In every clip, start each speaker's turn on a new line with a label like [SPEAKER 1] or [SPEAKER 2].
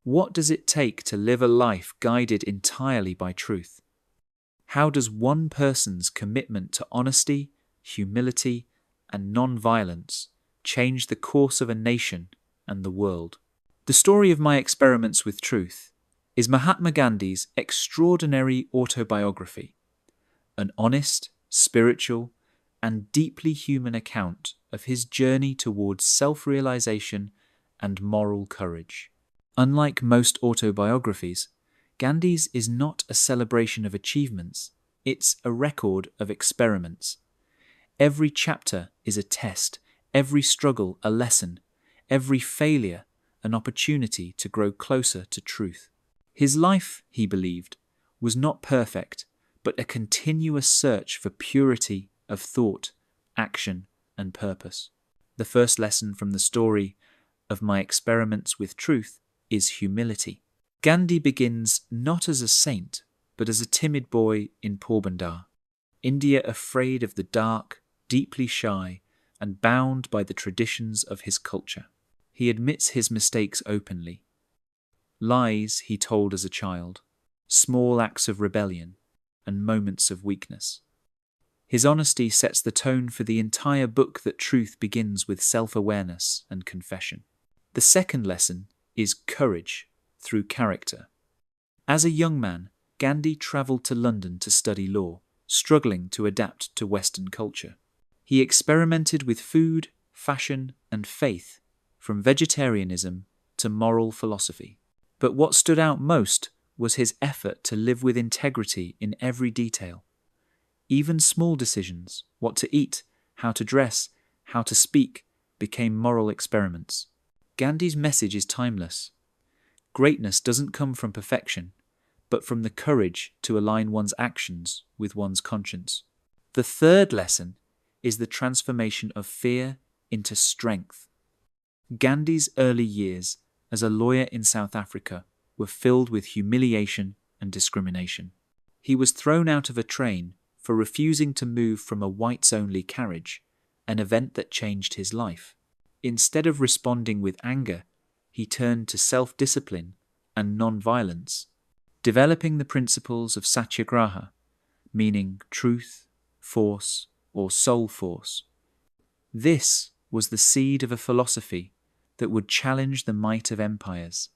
[SPEAKER 1] What does it take to live a life guided entirely by truth? How does one person's commitment to honesty, humility, and non-violence change the course of a nation and the world? The story of my experiments with truth is Mahatma Gandhi's extraordinary autobiography, an honest, spiritual, and deeply human account of his journey towards self-realization and moral courage. Unlike most autobiographies, Gandhi's is not a celebration of achievements, it's a record of experiments. Every chapter is a test, every struggle a lesson, every failure an opportunity to grow closer to truth. His life, he believed, was not perfect, but a continuous search for purity of thought, action, and purpose. The first lesson from the story of my experiments with truth is humility. Gandhi begins not as a saint, but as a timid boy in Porbandar, India, afraid of the dark, deeply shy, and bound by the traditions of his culture. He admits his mistakes openly. Lies he told as a child, small acts of rebellion, and moments of weakness. His honesty sets the tone for the entire book that truth begins with self-awareness and confession. The second lesson is courage through character. As a young man, Gandhi travelled to London to study law, struggling to adapt to Western culture. He experimented with food, fashion, and faith, from vegetarianism to moral philosophy. But what stood out most was his effort to live with integrity in every detail. Even small decisions, what to eat, how to dress, how to speak, became moral experiments. Gandhi's message is timeless. Greatness doesn't come from perfection, but from the courage to align one's actions with one's conscience. The third lesson is the transformation of fear into strength. Gandhi's early years as a lawyer in South Africa were filled with humiliation and discrimination. He was thrown out of a train for refusing to move from a whites-only carriage, an event that changed his life. Instead of responding with anger, he turned to self-discipline and non-violence, developing the principles of Satyagraha, meaning truth, force, or soul force. This was the seed of a philosophy that would challenge the might of empires.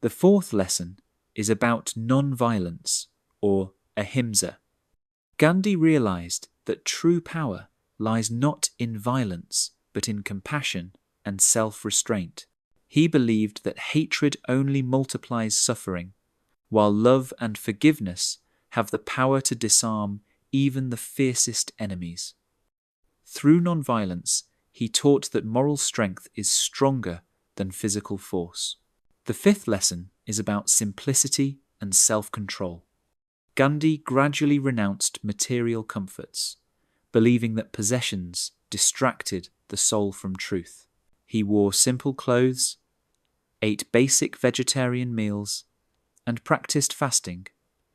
[SPEAKER 1] The fourth lesson is about non-violence, or Ahimsa. Gandhi realized that true power lies not in violence, but in compassion and self-restraint. He believed that hatred only multiplies suffering, while love and forgiveness have the power to disarm even the fiercest enemies. Through non-violence, he taught that moral strength is stronger than physical force. The fifth lesson is about simplicity and self-control. Gandhi gradually renounced material comforts, believing that possessions distracted the soul from truth. He wore simple clothes, ate basic vegetarian meals, and practiced fasting,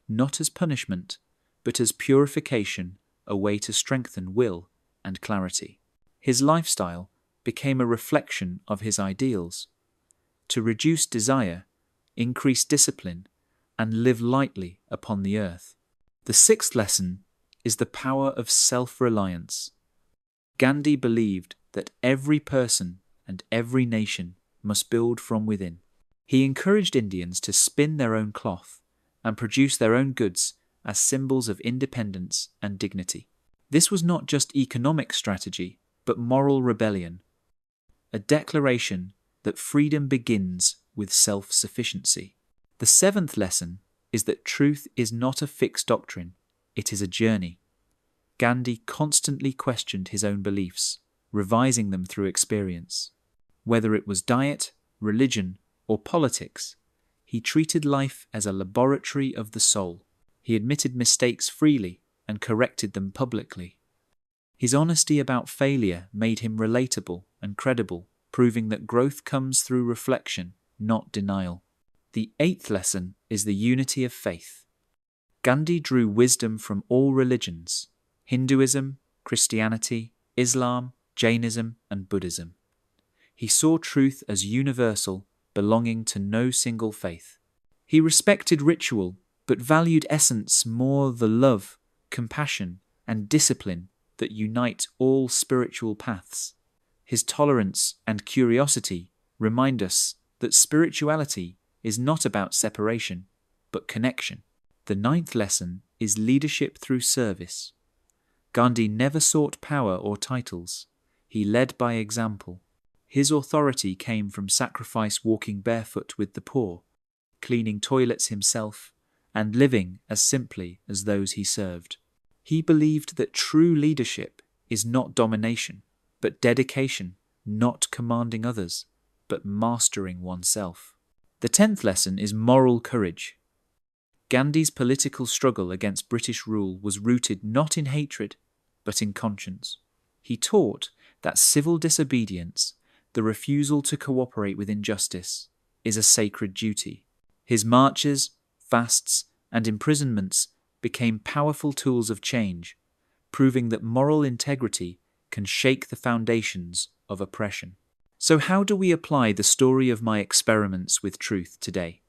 [SPEAKER 1] not as punishment, but as purification, a way to strengthen will and clarity. His lifestyle became a reflection of his ideals: to reduce desire, increase discipline, and live lightly upon the earth. The sixth lesson is the power of self-reliance. Gandhi believed that every person and every nation must build from within. He encouraged Indians to spin their own cloth and produce their own goods as symbols of independence and dignity. This was not just economic strategy, but moral rebellion, a declaration that freedom begins with self-sufficiency. The seventh lesson is that truth is not a fixed doctrine, it is a journey. Gandhi constantly questioned his own beliefs, revising them through experience. Whether it was diet, religion, or politics, he treated life as a laboratory of the soul. He admitted mistakes freely and corrected them publicly. His honesty about failure made him relatable and credible, proving that growth comes through reflection, not denial. The eighth lesson is the unity of faith. Gandhi drew wisdom from all religions: Hinduism, Christianity, Islam, Jainism, and Buddhism. He saw truth as universal belonging to no single faith. He respected ritual, but valued essence more, the love, compassion, and discipline that unite all spiritual paths. His tolerance and curiosity remind us that spirituality is not about separation, but connection. The ninth lesson is leadership through service. Gandhi never sought power or titles. He led by example. His authority came from sacrifice, walking barefoot with the poor, cleaning toilets himself, and living as simply as those he served. He believed that true leadership is not domination, but dedication, not commanding others, but mastering oneself. The 10th lesson is moral courage. Gandhi's political struggle against British rule was rooted not in hatred, but in conscience. He taught that civil disobedience, the refusal to cooperate with injustice, is a sacred duty. His marches, fasts, and imprisonments became powerful tools of change, proving that moral integrity can shake the foundations of oppression. So how do we apply the story of my experiments with truth today?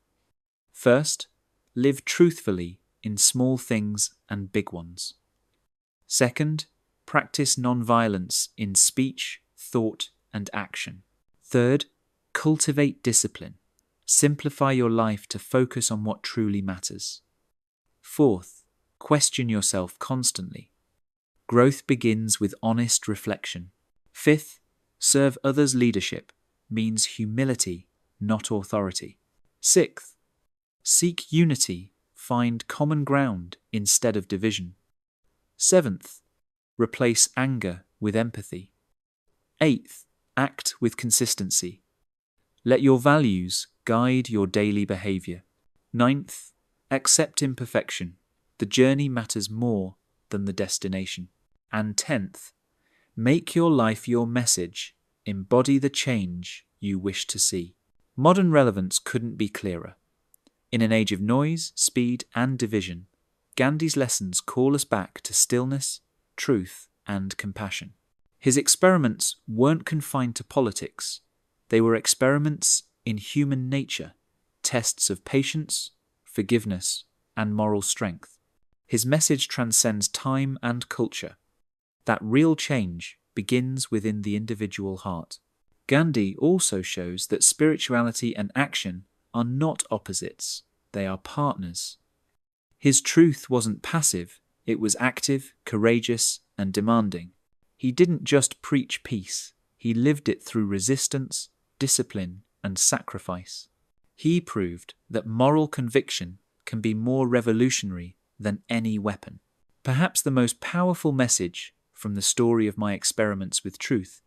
[SPEAKER 1] First, live truthfully in small things and big ones. Second, practice nonviolence in speech, thought, and action. Third, cultivate discipline. Simplify your life to focus on what truly matters. Fourth, question yourself constantly. Growth begins with honest reflection. Fifth, serve others' leadership means humility, not authority. Sixth, seek unity, find common ground instead of division. Seventh, replace anger with empathy. Eighth, act with consistency. Let your values guide your daily behavior. Ninth, accept imperfection. The journey matters more than the destination. And 10th, make your life your message. Embody the change you wish to see. Modern relevance couldn't be clearer. In an age of noise, speed, and division, Gandhi's lessons call us back to stillness, truth, and compassion. His experiments weren't confined to politics. They were experiments in human nature, tests of patience, forgiveness, and moral strength. His message transcends time and culture, that real change begins within the individual heart. Gandhi also shows that spirituality and action are not opposites, they are partners. His truth wasn't passive, it was active, courageous, and demanding. He didn't just preach peace, he lived it through resistance, discipline, and sacrifice. He proved that moral conviction can be more revolutionary than any weapon. Perhaps the most powerful message from the story of my experiments with truth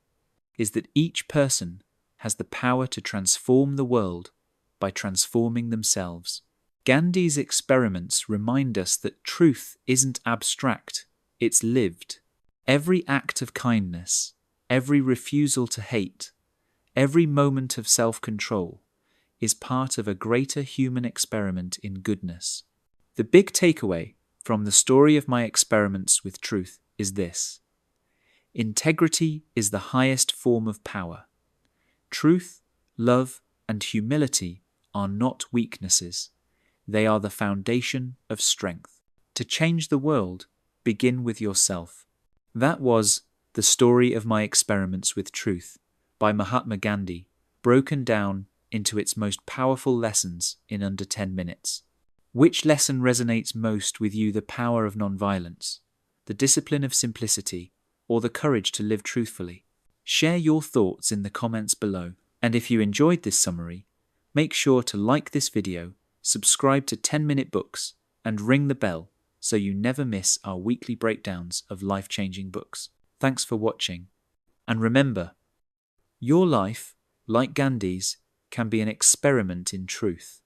[SPEAKER 1] is that each person has the power to transform the world by transforming themselves. Gandhi's experiments remind us that truth isn't abstract, it's lived. Every act of kindness, every refusal to hate, every moment of self-control is part of a greater human experiment in goodness. The big takeaway from the story of my experiments with truth is this: integrity is the highest form of power. Truth, love, and humility are not weaknesses. They are the foundation of strength. To change the world, begin with yourself. That was The Story of My Experiments with Truth by Mahatma Gandhi, broken down into its most powerful lessons in under 10 minutes. Which lesson resonates most with you? The power of nonviolence, the discipline of simplicity, or the courage to live truthfully? Share your thoughts in the comments below. And if you enjoyed this summary, make sure to like this video, subscribe to 10-Minute Books, and ring the bell so you never miss our weekly breakdowns of life-changing books. Thanks for watching. And remember, your life, like Gandhi's, can be an experiment in truth.